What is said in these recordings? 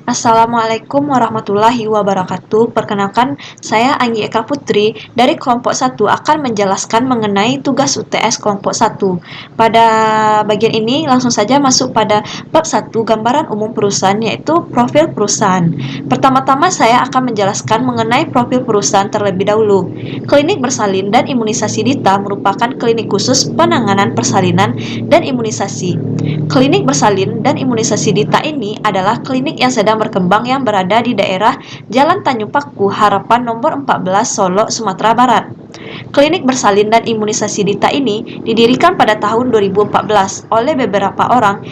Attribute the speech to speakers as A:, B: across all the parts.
A: Assalamualaikum warahmatullahi wabarakatuh. Perkenalkan, saya Anggi Eka Putri dari kelompok 1 akan menjelaskan mengenai tugas UTS kelompok 1. Pada bagian ini langsung saja masuk pada bab 1 gambaran umum perusahaan yaitu profil perusahaan. Pertama-tama saya akan menjelaskan mengenai profil perusahaan terlebih dahulu. Klinik bersalin dan imunisasi Dita merupakan klinik khusus penanganan persalinan dan imunisasi. Klinik bersalin dan imunisasi Dita ini adalah klinik yang sedang berkembang yang berada di daerah Jalan Tanjung Paku, Harapan nomor 14, Solo, Sumatera Barat. Klinik bersalin dan imunisasi Dita ini didirikan pada tahun 2014 oleh beberapa orang,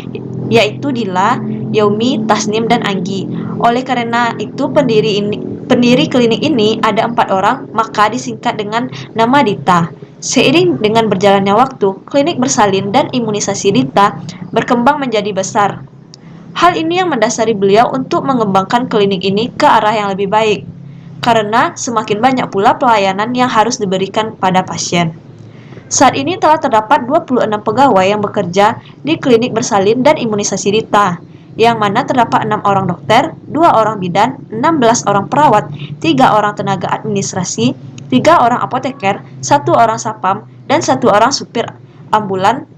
A: yaitu Dila, Yaumi, Tasnim, dan Anggi. Oleh karena itu pendiri klinik ini ada 4 orang, maka disingkat dengan nama Dita. Seiring dengan berjalannya waktu, klinik bersalin dan imunisasi Dita berkembang menjadi besar. Hal ini yang mendasari beliau untuk mengembangkan klinik ini ke arah yang lebih baik, karena semakin banyak pula pelayanan yang harus diberikan pada pasien. Saat ini telah terdapat 26 pegawai yang bekerja di klinik bersalin dan imunisasi Dita, yang mana terdapat 6 orang dokter, 2 orang bidan, 16 orang perawat, 3 orang tenaga administrasi, 3 orang apoteker, 1 orang sapam, dan 1 orang supir ambulan,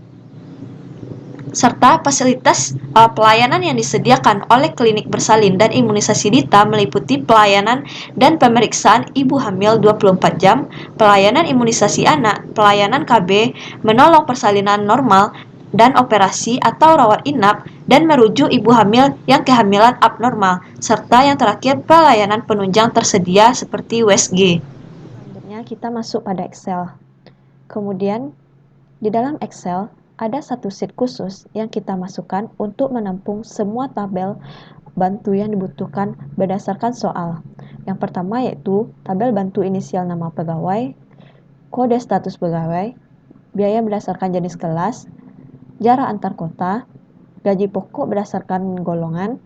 A: serta fasilitas pelayanan yang disediakan oleh klinik bersalin dan imunisasi Dita meliputi pelayanan dan pemeriksaan ibu hamil 24 jam, pelayanan imunisasi anak, pelayanan KB, menolong persalinan normal, dan operasi atau rawat inap, dan merujuk ibu hamil yang kehamilan abnormal, serta yang terakhir pelayanan penunjang tersedia seperti USG. Selanjutnya kita masuk pada Excel. Kemudian di dalam Excel ada satu sheet khusus yang kita masukkan untuk menampung semua tabel bantu yang dibutuhkan berdasarkan soal. Yang pertama yaitu tabel bantu inisial nama pegawai, kode status pegawai, biaya berdasarkan jenis kelas, jarak antar kota, gaji pokok berdasarkan golongan,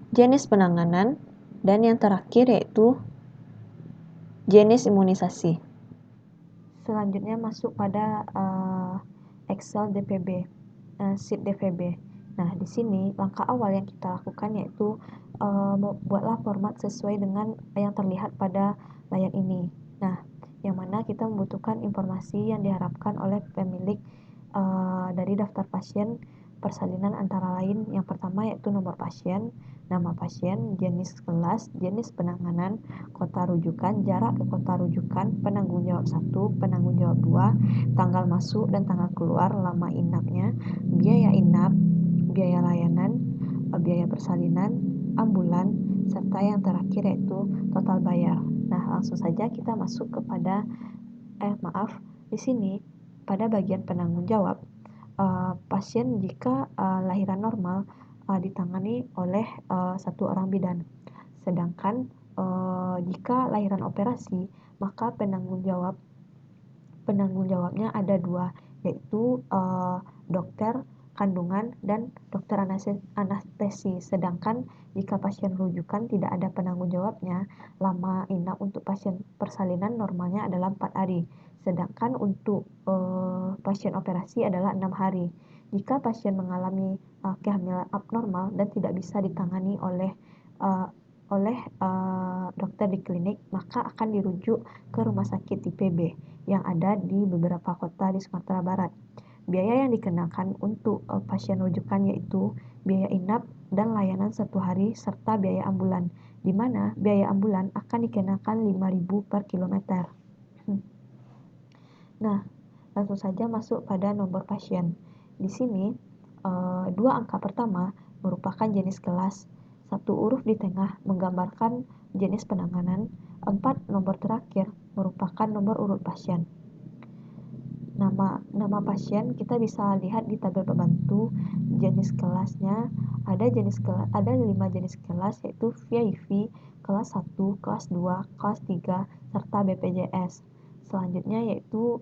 A: jenis penanganan, dan yang terakhir yaitu jenis imunisasi. Selanjutnya masuk pada Excel DVB, sheet DVB. Nah, di sini langkah awal yang kita lakukan yaitu membuatlah format sesuai dengan yang terlihat pada layar ini. Nah, yang mana kita membutuhkan informasi yang diharapkan oleh pemilik dari daftar pasien persalinan antara lain yang pertama yaitu nomor pasien, nama pasien, jenis kelas, jenis penanganan, kota rujukan, jarak ke kota rujukan, penanggung jawab 1, penanggung jawab 2, tanggal masuk dan tanggal keluar, lama inapnya, biaya inap, biaya layanan, biaya persalinan, ambulan, serta yang terakhir yaitu total bayar. Nah, langsung saja kita masuk kepada di sini pada bagian penanggung jawab pasien jika lahiran normal ditangani oleh satu orang bidan. Sedangkan jika lahiran operasi, maka penanggung jawabnya ada 2, yaitu dokter kandungan dan dokter anestesi. Sedangkan jika pasien rujukan tidak ada penanggung jawabnya, lama inap untuk pasien persalinan normalnya adalah 4 hari. Sedangkan untuk pasien operasi adalah 6 hari. Jika pasien mengalami kehamilan abnormal dan tidak bisa ditangani oleh dokter di klinik, maka akan dirujuk ke rumah sakit IPB yang ada di beberapa kota di Sumatera Barat. Biaya yang dikenakan untuk pasien rujukan yaitu biaya inap dan layanan 1 hari serta biaya ambulan, di mana biaya ambulan akan dikenakan 5.000 per kilometer. Nah, langsung saja masuk pada nomor pasien. Di sini, 2 angka pertama merupakan jenis kelas, 1 huruf di tengah menggambarkan jenis penanganan, 4 nomor terakhir merupakan nomor urut pasien. Nama pasien kita bisa lihat di tabel pembantu. Jenis kelasnya ada 5 jenis kelas yaitu VIP, kelas 1, kelas 2, kelas 3, serta BPJS. Selanjutnya yaitu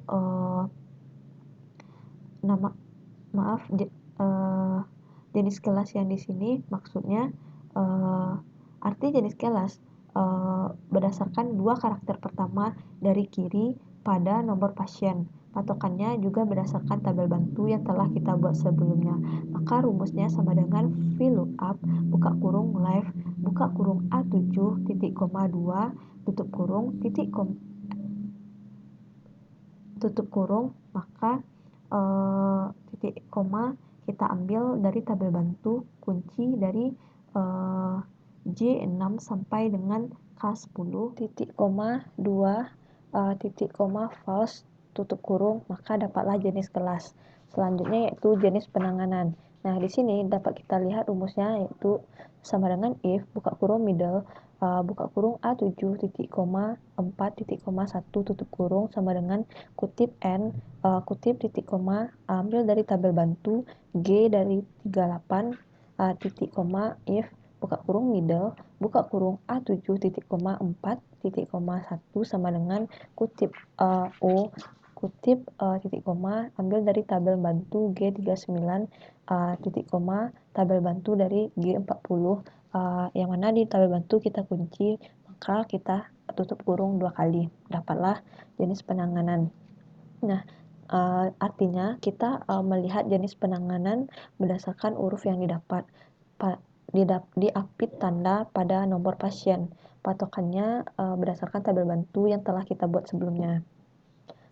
A: jenis kelas yang di sini maksudnya arti jenis kelas berdasarkan 2 karakter pertama dari kiri pada nomor pasien. Patokannya juga berdasarkan tabel bantu yang telah kita buat sebelumnya. Maka rumusnya sama dengan VLOOKUP buka kurung left buka kurung A7 titik koma 2 tutup kurung tutup kurung, maka titik koma kita ambil dari tabel bantu kunci dari J6 sampai dengan K10 titik koma 2 titik koma false tutup kurung, maka dapatlah jenis kelas. Selanjutnya yaitu jenis penanganan. Nah, di sini dapat kita lihat rumusnya yaitu sama dengan if buka kurung middle buka kurung A7 titik koma 4 titik koma 1 tutup kurung sama dengan kutip N kutip titik koma ambil dari tabel bantu G dari 38 titik koma if buka kurung middle buka kurung A7 titik koma 4 titik koma 1 sama dengan kutip O kutip titik koma ambil dari tabel bantu G39 titik koma tabel bantu dari G40 yang mana di tabel bantu kita kunci, maka kita tutup kurung 2 kali, dapatlah jenis penanganan. Nah, artinya kita melihat jenis penanganan berdasarkan huruf yang didapat diapit tanda pada nomor pasien. Patokannya berdasarkan tabel bantu yang telah kita buat sebelumnya.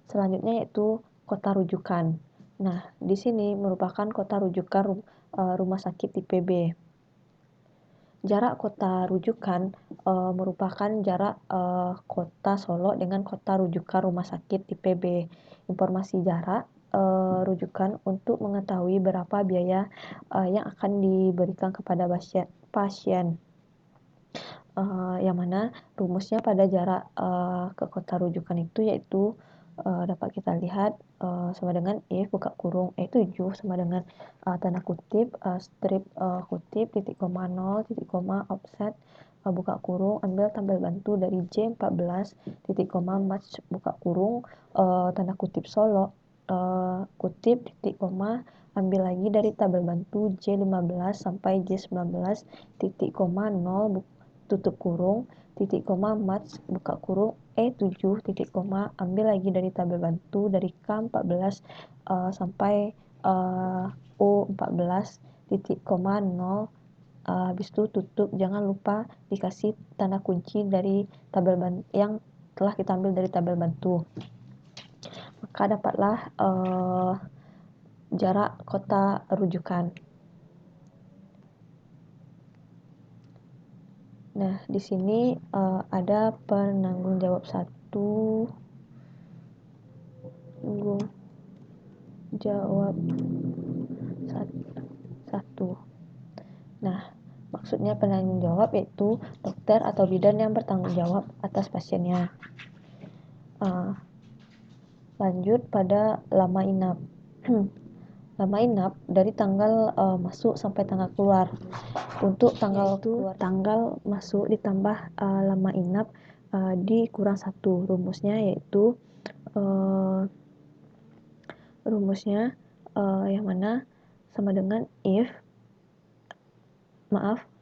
A: Selanjutnya yaitu kota rujukan. Nah, di sini merupakan kota rujukan rumah sakit tipe B. Jarak kota rujukan merupakan jarak kota Solo dengan kota rujukan rumah sakit tipe B. Informasi jarak rujukan untuk mengetahui berapa biaya yang akan diberikan kepada pasien. Yang mana rumusnya pada jarak ke kota rujukan itu yaitu dapat kita lihat sama dengan if buka kurung E7 sama dengan tanda kutip strip kutip titik koma 0 titik koma offset buka kurung ambil tabel bantu dari J14 titik koma match buka kurung tanda kutip Solo kutip titik koma ambil lagi dari tabel bantu J15 sampai J19 titik koma 0 tutup kurung titik koma match buka kurung E7 titik koma ambil lagi dari tabel bantu dari K14 sampai O14 titik koma 0 habis itu tutup, jangan lupa dikasih tanda kunci dari tabel yang telah kita ambil dari tabel bantu, maka dapatlah jarak kota rujukan. Nah, di sini ada penanggung jawab satu. Nah, maksudnya penanggung jawab yaitu dokter atau bidan yang bertanggung jawab atas pasiennya. Lanjut pada lama inap. Lama inap dari tanggal masuk sampai tanggal keluar. Untuk tanggal tanggal masuk ditambah lama inap dikurang 1. Rumusnya yaitu yang mana sama dengan if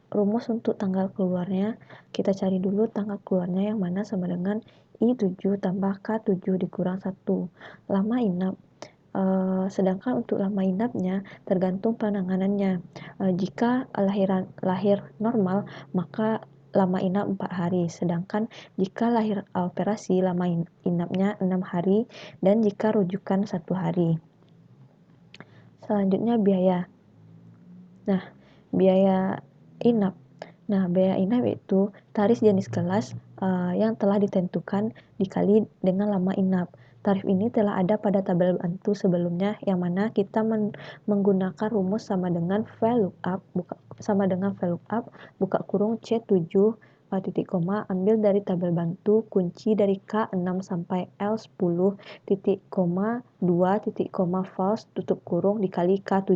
A: rumus untuk tanggal keluarnya kita cari dulu tanggal keluarnya yang mana sama dengan I7 tambah K7 dikurang 1. Lama inap sedangkan untuk lama inapnya tergantung penanganannya. Jika lahir normal maka lama inap 4 hari, sedangkan jika lahir operasi lama inapnya 6 hari dan jika rujukan 1 hari. Selanjutnya biaya. Nah, biaya inap. Nah, biaya inap itu tarif jenis kelas yang telah ditentukan dikali dengan lama inap. Tarif ini telah ada pada tabel bantu sebelumnya yang mana kita menggunakan rumus sama dengan VLOOKUP buka kurung C7 titik koma ambil dari tabel bantu kunci dari K6 sampai L10 titik koma 2 titik koma false tutup kurung dikali K7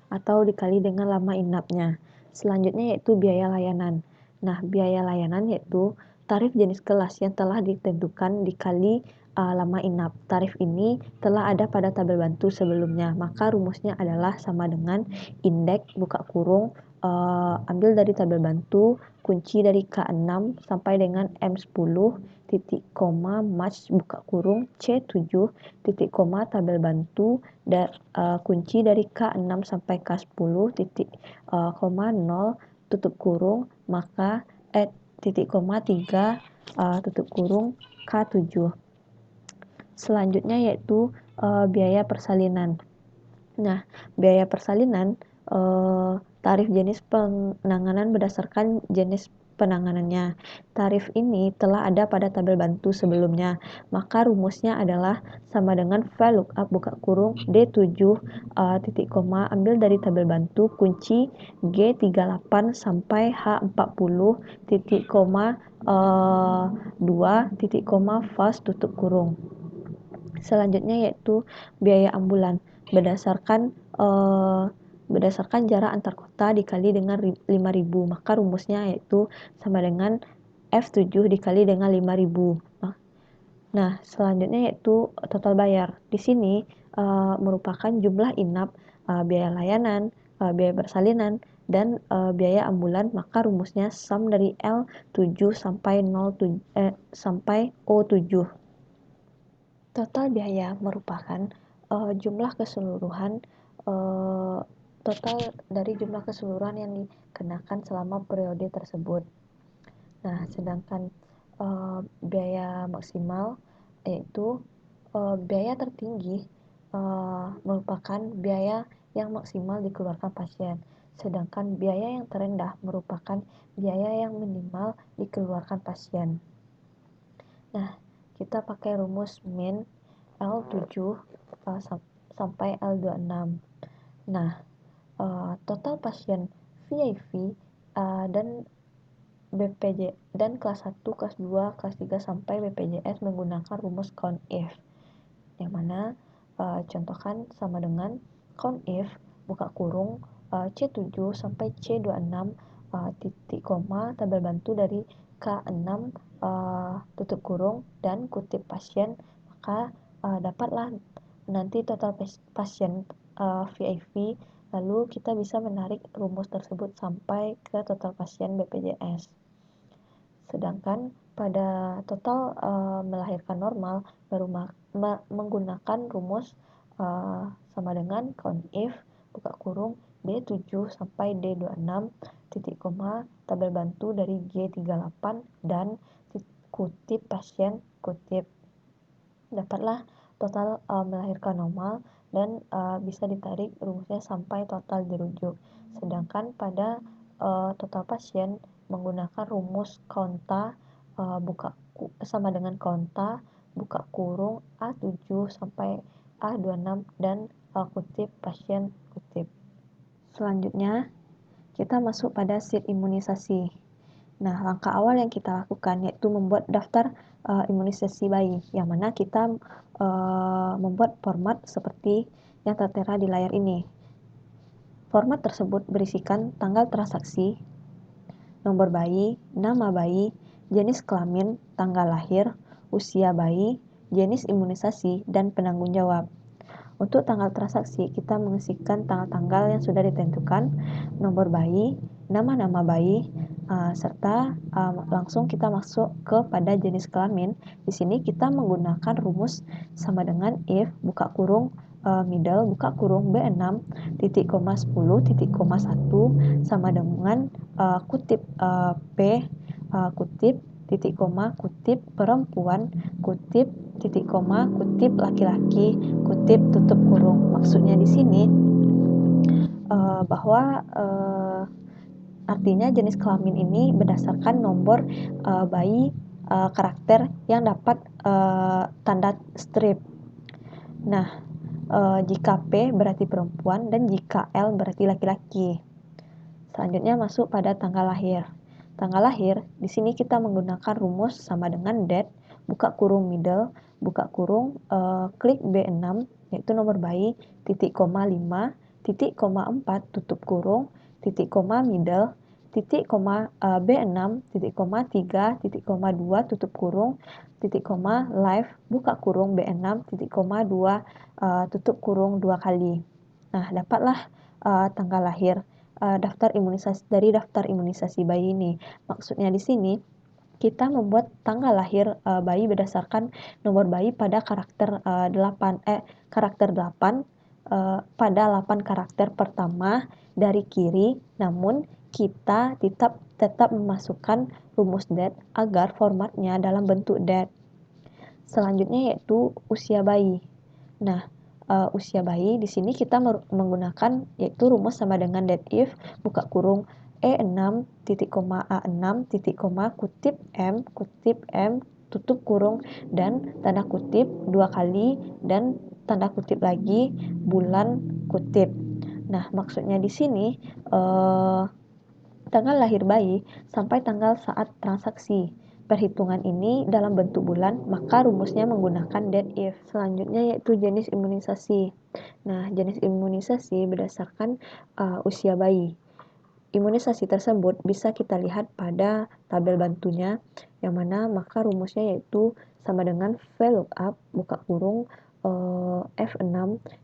A: atau dikali dengan lama inapnya. Selanjutnya yaitu biaya layanan. Nah, biaya layanan yaitu tarif jenis kelas yang telah ditentukan dikali lama inap. Tarif ini telah ada pada tabel bantu sebelumnya, maka rumusnya adalah sama dengan indeks buka kurung ambil dari tabel bantu kunci dari K6 sampai dengan M10 titik koma match buka kurung C7 titik koma tabel bantu kunci dari K6 sampai K10 titik koma 0 tutup kurung maka titik koma 3 tutup kurung K7. Selanjutnya yaitu biaya persalinan. Nah, biaya persalinan tarif jenis penanganan berdasarkan jenis penanganannya. Tarif ini telah ada pada tabel bantu sebelumnya. Maka rumusnya adalah sama dengan VLOOKUP buka kurung D7 titik koma ambil dari tabel bantu kunci G38 sampai H40 titik koma 2 titik koma fast tutup kurung. Selanjutnya yaitu biaya ambulan berdasarkan jarak antar kota dikali dengan 5.000, maka rumusnya yaitu sama dengan F7 dikali dengan 5.000. Nah, selanjutnya yaitu total bayar. Di sini merupakan jumlah inap, biaya layanan, biaya persalinan, dan biaya ambulan, maka rumusnya sum dari L7 sampai O7. Total biaya merupakan jumlah keseluruhan total dari jumlah keseluruhan yang dikenakan selama periode tersebut. Nah, sedangkan biaya maksimal yaitu biaya tertinggi merupakan biaya yang maksimal dikeluarkan pasien, sedangkan biaya yang terendah merupakan biaya yang minimal dikeluarkan pasien. Nah, kita pakai rumus min L7 sampai L26. Nah, total pasien VIP dan BPJ dan kelas 1, kelas 2, kelas 3 sampai BPJS menggunakan rumus count if. Yang mana contohkan sama dengan count if buka kurung C7 sampai C26 titik koma tabel bantu dari K6 tutup kurung dan kutip pasien, maka dapatlah nanti total pasien VIP, lalu kita bisa menarik rumus tersebut sampai ke total pasien BPJS. Sedangkan pada total melahirkan normal baru menggunakan rumus sama dengan count if buka kurung D7 sampai D26 titik koma tabel bantu dari G38 dan kutip pasien kutip. Dapatlah total melahirkan normal dan bisa ditarik rumusnya sampai total dirujuk. Sedangkan pada total pasien menggunakan rumus konta sama dengan konta buka kurung A7 sampai A26 dan kutip pasien kutip. Selanjutnya kita masuk pada sheet imunisasi. Nah, langkah awal yang kita lakukan yaitu membuat daftar imunisasi bayi, yang mana kita membuat format seperti yang tertera di layar ini. Format tersebut berisikan tanggal transaksi, nomor bayi, nama bayi, jenis kelamin, tanggal lahir, usia bayi, jenis imunisasi, dan penanggung jawab. Untuk tanggal transaksi, kita mengisikan tanggal-tanggal yang sudah ditentukan, nomor bayi, nama-nama bayi, serta langsung kita masuk kepada jenis kelamin. Di sini kita menggunakan rumus sama dengan if buka kurung middle buka kurung B6 titik koma 10 titik koma 1 sama dengan kutip P kutip titik koma kutip perempuan kutip titik koma kutip laki-laki kutip tutup kurung. Maksudnya di sini bahwa artinya jenis kelamin ini berdasarkan nomor bayi karakter yang dapat tanda strip. Nah, jika P berarti perempuan dan jika L berarti laki-laki. Selanjutnya masuk pada tanggal lahir. Tanggal lahir, di sini kita menggunakan rumus sama dengan date, buka kurung middle, buka kurung, klik B6, yaitu nomor bayi, titik koma 5, titik koma 4, tutup kurung, titik koma middle, titik koma B6 titik koma 3 titik koma 2 tutup kurung titik koma live buka kurung B6 titik koma 2 tutup kurung 2 kali. Nah, dapatlah tanggal lahir daftar imunisasi bayi ini. Maksudnya di sini kita membuat tanggal lahir bayi berdasarkan nomor bayi pada karakter 8 pada 8 karakter pertama dari kiri, namun kita tetap memasukkan rumus DET agar formatnya dalam bentuk DET. Selanjutnya yaitu usia bayi. Nah, usia bayi di sini kita menggunakan yaitu rumus sama dengan that if buka kurung E6 titik koma A6 titik koma kutip M tutup kurung dan tanda kutip 2 kali dan tanda kutip lagi bulan kutip. Nah, maksudnya di sini tanggal lahir bayi sampai tanggal saat transaksi. Perhitungan ini dalam bentuk bulan, maka rumusnya menggunakan that if. Selanjutnya yaitu jenis imunisasi. Nah, jenis imunisasi berdasarkan usia bayi. Imunisasi tersebut bisa kita lihat pada tabel bantunya, yang mana maka rumusnya yaitu sama dengan VLOOKUP buka kurung F6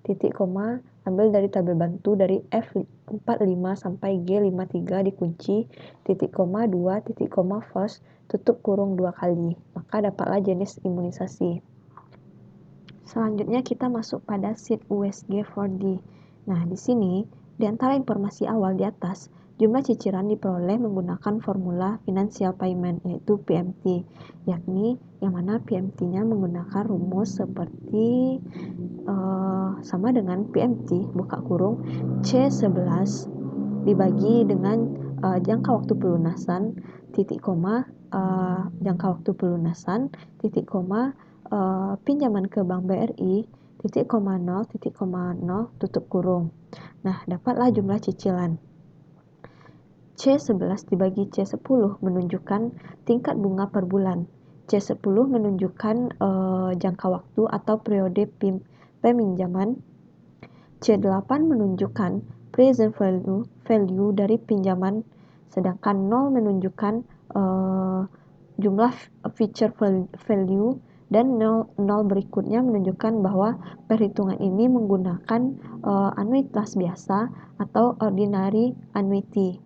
A: titik koma ambil dari tabel bantu dari F45 sampai G53 dikunci titik koma 2 titik koma first tutup kurung 2 kali, maka dapatlah jenis imunisasi. Selanjutnya kita masuk pada sheet USG 4D. Nah, di sini di antara informasi awal di atas, jumlah cicilan diperoleh menggunakan formula financial payment yaitu PMT, yakni yang mana PMT-nya menggunakan rumus seperti sama dengan PMT buka kurung C11 dibagi dengan jangka waktu pelunasan titik koma jangka waktu pelunasan titik koma pinjaman ke Bank BRI titik koma 0 tutup kurung. Nah, dapatlah jumlah cicilan. C11 dibagi C10 menunjukkan tingkat bunga per bulan. C10 menunjukkan jangka waktu atau periode peminjaman. C8 menunjukkan present value dari pinjaman, sedangkan 0 menunjukkan jumlah future value, dan 0 berikutnya menunjukkan bahwa perhitungan ini menggunakan anuitas biasa atau ordinary annuity.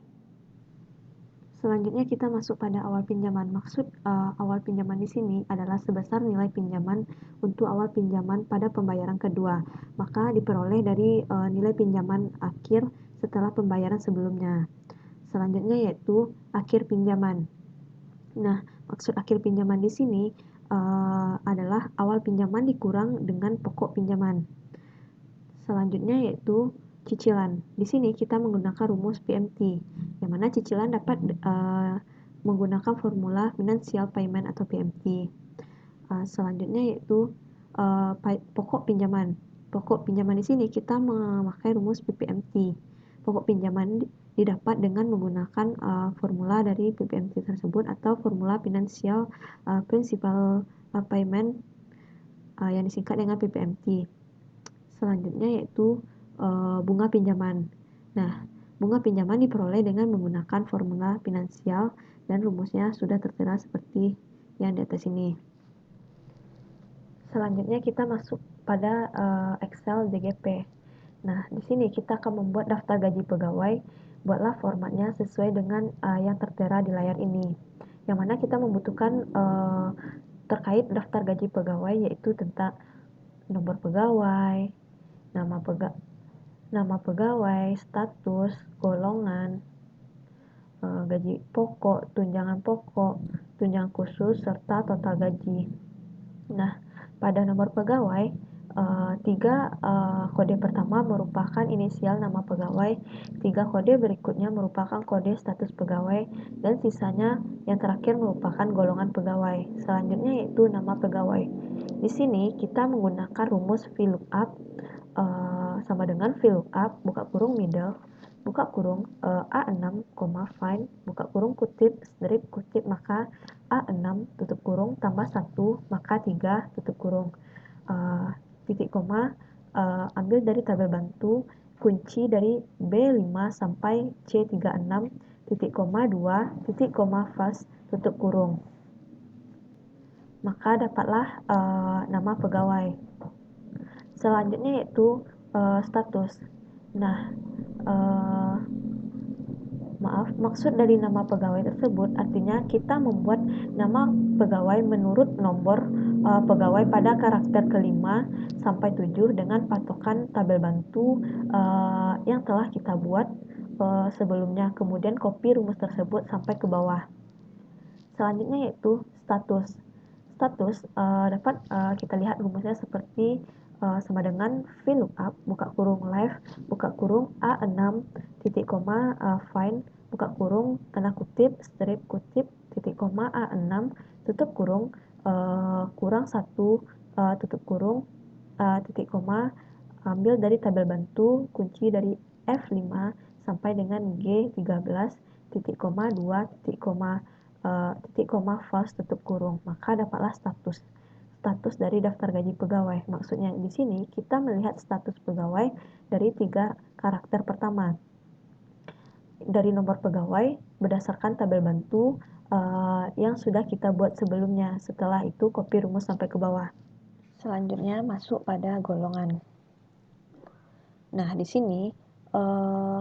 A: Selanjutnya kita masuk pada awal pinjaman. Maksud awal pinjaman di sini adalah sebesar nilai pinjaman untuk awal pinjaman pada pembayaran kedua, maka diperoleh dari nilai pinjaman akhir setelah pembayaran sebelumnya. Selanjutnya yaitu akhir pinjaman. Nah, maksud akhir pinjaman di sini adalah awal pinjaman dikurang dengan pokok pinjaman. Selanjutnya yaitu cicilan. Di sini kita menggunakan rumus PMT, yang mana cicilan dapat menggunakan formula financial payment atau PMT. Selanjutnya yaitu pokok pinjaman. Pokok pinjaman di sini kita memakai rumus PPMT. Pokok pinjaman didapat dengan menggunakan formula dari PPMT tersebut atau formula financial principal payment yang disingkat dengan PPMT. Selanjutnya yaitu bunga pinjaman. Nah, bunga pinjaman diperoleh dengan menggunakan formula finansial dan rumusnya sudah tertera seperti yang di atas ini. Selanjutnya kita masuk pada Excel DGP. Nah, di sini kita akan membuat daftar gaji pegawai. Buatlah formatnya sesuai dengan yang tertera di layar ini. Yang mana kita membutuhkan terkait daftar gaji pegawai yaitu tentang nomor pegawai, nama pegawai, status, golongan, gaji pokok, tunjangan khusus, serta total gaji. Nah, pada nomor pegawai, 3 kode pertama merupakan inisial nama pegawai, 3 kode berikutnya merupakan kode status pegawai, dan sisanya yang terakhir merupakan golongan pegawai. Selanjutnya yaitu nama pegawai. Di sini kita menggunakan rumus VLOOKUP sama dengan VLOOKUP buka kurung middle buka kurung A6, find buka kurung kutip strip kutip maka A6 tutup kurung tambah 1 maka 3 tutup kurung titik koma ambil dari tabel bantu kunci dari B5 sampai C36 titik koma 2 titik koma fast tutup kurung. Maka dapatlah nama pegawai. Selanjutnya yaitu status. Nah, maksud dari nama pegawai tersebut artinya kita membuat nama pegawai menurut nomor pegawai pada karakter kelima sampai 7 dengan patokan tabel bantu yang telah kita buat sebelumnya. Kemudian copy rumus tersebut sampai ke bawah. Selanjutnya yaitu status. Status dapat kita lihat rumusnya seperti sama dengan VLOOKUP buka kurung live buka kurung A6 titik koma find buka kurung tanda kutip strip kutip titik koma A6 tutup kurung kurang 1 tutup kurung titik koma ambil dari tabel bantu kunci dari F5 sampai dengan G13 titik koma 2 titik koma false tutup kurung, maka dapatlah status dari daftar gaji pegawai. Maksudnya di sini kita melihat status pegawai dari 3 karakter pertama. Dari nomor pegawai berdasarkan tabel bantu yang sudah kita buat sebelumnya. Setelah itu copy rumus sampai ke bawah. Selanjutnya masuk pada golongan. Nah, di sini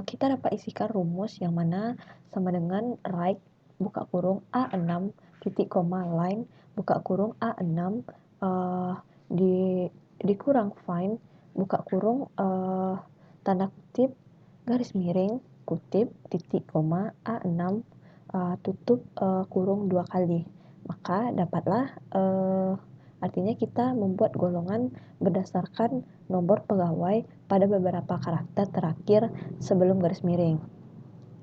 A: kita dapat isikan rumus yang mana sama dengan right buka kurung A6 titik koma line buka kurung A6 dikurang find buka kurung tanda kutip garis miring kutip titik koma A6 tutup kurung 2 kali. Maka dapatlah artinya kita membuat golongan berdasarkan nomor pegawai pada beberapa karakter terakhir sebelum garis miring.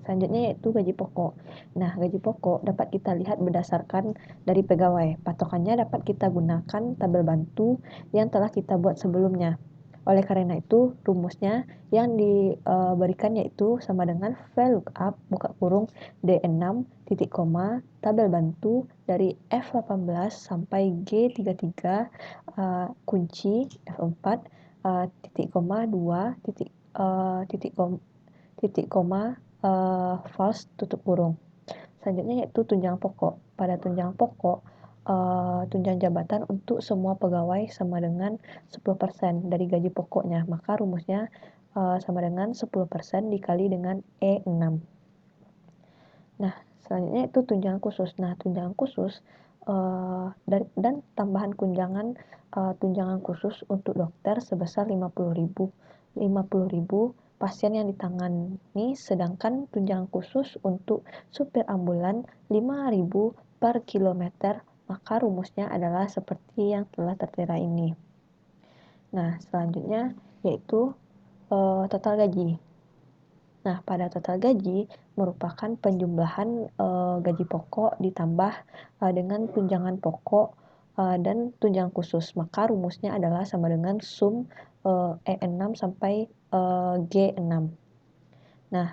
A: Selanjutnya yaitu gaji pokok. Nah, gaji pokok dapat kita lihat berdasarkan dari pegawai. Patokannya dapat kita gunakan tabel bantu yang telah kita buat sebelumnya. Oleh karena itu, rumusnya yang diberikan yaitu sama dengan VLOOKUP buka kurung D6 titik koma tabel bantu dari F18 sampai G33 kunci F4 titik koma 2 titik koma false tutup kurung. Selanjutnya yaitu tunjangan pokok. Pada tunjangan pokok tunjangan jabatan untuk semua pegawai sama dengan 10% dari gaji pokoknya. Maka rumusnya sama dengan 10% dikali dengan E6. Nah, selanjutnya itu tunjangan khusus. Nah, tunjangan khusus dan tambahan tunjangan khusus untuk dokter sebesar 50.000 pasien yang ditangani, sedangkan tunjangan khusus untuk supir ambulan 5.000 per kilometer, maka rumusnya adalah seperti yang telah tertera ini. Nah, selanjutnya yaitu total gaji. Nah, pada total gaji merupakan penjumlahan gaji pokok ditambah dengan tunjangan pokok dan tunjangan khusus. Maka rumusnya adalah sama dengan sum E6 sampai G6. Nah,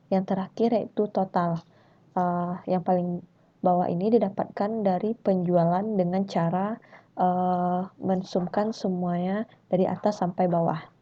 A: yang terakhir yaitu total. Yang paling bawah ini didapatkan dari penjualan dengan cara mensumkan semuanya dari atas sampai bawah.